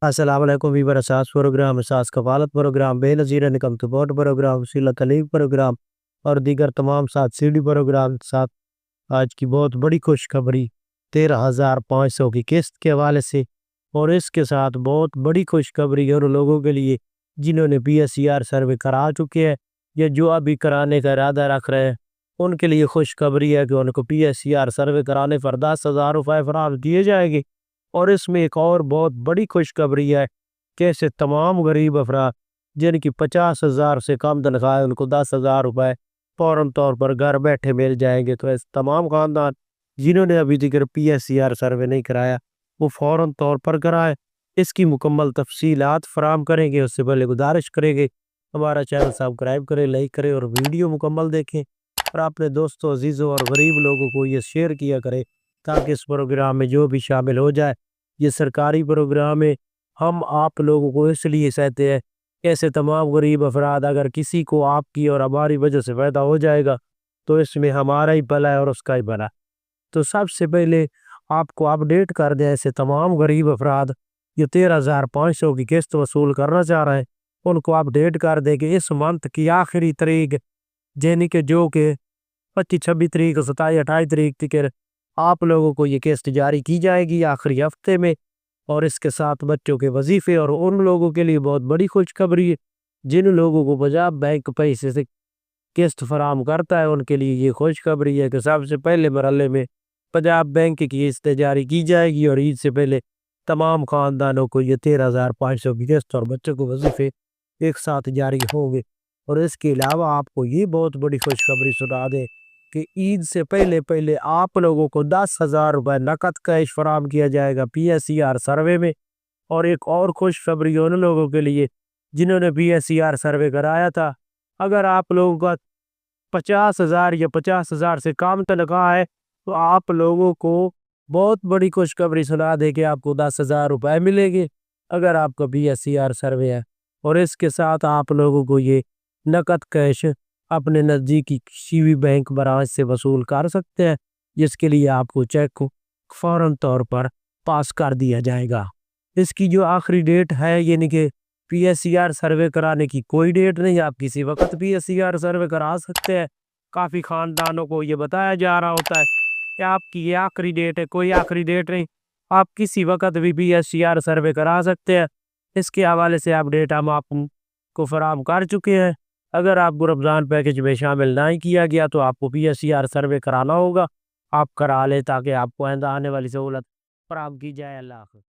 السلام علیکم ویور اساس پروگرام اساس کفالت پروگرام بے نظیر انکم سپورٹ پروگرام وسیلہ تلیب پروگرام اور دیگر تمام ساتھ سی ڈی پروگرام ساتھ آج کی بہت بڑی خوشخبری 13,500 کی قسط کے حوالے سے، اور اس کے ساتھ بہت بڑی خوشخبری ان لوگوں کے لیے جنہوں نے P S C R survey کرا چکے ہیں یا جو ابھی کرانے کا ارادہ رکھ رہے ہیں۔ ان کے لیے خوشخبری ہے کہ ان کو P S C R survey کرانے پر 10,000 روپے فراہم دیے جائیں گے۔ اور اس میں ایک اور بہت بڑی خوشخبری ہے کہ ایسے تمام غریب افراد جن کی 50,000 سے کم تنخواہ ہے ان کو 10,000 روپے فوراً طور پر گھر بیٹھے مل جائیں گے۔ تو ایسے تمام خاندان جنہوں نے ابھی تک P S C R survey نہیں کرایا وہ فوراً طور پر کرائے۔ اس کی مکمل تفصیلات فراہم کریں گے۔ اس سے پہلے گزارش کریں گے ہمارا چینل سبسکرائب کریں، لائک کریں اور ویڈیو مکمل دیکھیں، اور اپنے دوستوں عزیزوں اور غریب لوگوں کو یہ شیئر کیا کریں تاکہ اس پروگرام میں جو بھی شامل ہو جائے۔ یہ سرکاری پروگرام ہے، ہم آپ لوگوں کو اس لیے سہتے ہیں کہ ایسے تمام غریب افراد اگر کسی کو آپ کی اور ہماری وجہ سے پیدا ہو جائے گا تو اس میں ہمارا ہی بھلا ہے اور اس کا ہی بھلا۔ تو سب سے پہلے آپ کو اپڈیٹ کر دیں، ایسے تمام غریب افراد جو 13,500 کی قسط وصول کرنا چاہ رہے ہیں ان کو اپڈیٹ کر دیں کہ اس منتھ کی آخری تاریخ یعنی کہ جو کہ 25 26 تاریخ 27 28 تاریخ تک آپ لوگوں کو یہ قسط جاری کی جائے گی آخری ہفتے میں۔ اور اس کے ساتھ بچوں کے وظیفے اور ان لوگوں کے لیے بہت بڑی خوشخبری ہے جن لوگوں کو پنجاب بینک پیسے سے قسط فراہم کرتا ہے۔ ان کے لیے یہ خوشخبری ہے کہ سب سے پہلے مرحلے میں پنجاب بینک کی قسط جاری کی جائے گی اور عید سے پہلے تمام خاندانوں کو یہ 13,500 کی قسط اور بچوں کو وظیفے ایک ساتھ جاری ہوں گے۔ اور اس کے علاوہ آپ کو یہ بہت بڑی خوشخبری سنا دیں کہ عید سے پہلے آپ لوگوں کو 10,000 روپے نقد کیش فراہم کیا جائے گا P S C R survey میں۔ اور ایک اور خوشخبری ان لوگوں کے لیے جنہوں نے P S C R survey کرایا تھا، اگر آپ لوگوں کا 50,000 یا 50,000 سے کم تنخواہ ہے تو آپ لوگوں کو بہت بڑی خوشخبری سنا دے کہ آپ کو 10,000 روپے ملیں گے اگر آپ کا P S C R survey ہے۔ اور اس کے ساتھ آپ لوگوں کو یہ نقد کیش اپنے نزدیکی کسی بھی بینک برانچ سے وصول کر سکتے ہیں، جس کے لیے آپ کو چیک کو فوراً طور پر پاس کر دیا جائے گا۔ اس کی جو آخری ڈیٹ ہے یعنی کہ P S C R survey کرانے کی کوئی ڈیٹ نہیں، آپ کسی وقت P S C R survey کرا سکتے ہیں۔ کافی خاندانوں کو یہ بتایا جا رہا ہوتا ہے کہ آپ کی یہ آخری ڈیٹ ہے، کوئی آخری ڈیٹ نہیں، آپ کسی وقت بھی P S C R survey کرا سکتے ہیں۔ اس کے حوالے سے اپڈیٹ ہم آپ کو فراہم کر چکے ہیں۔ اگر آپ کو رمضان پیکج میں شامل نہیں کیا گیا تو آپ کو P S C R survey کرانا ہوگا، آپ کرا لیں تاکہ آپ کو آئندہ آنے والی سہولت فراہم کی جائے۔ اللہ حافظ۔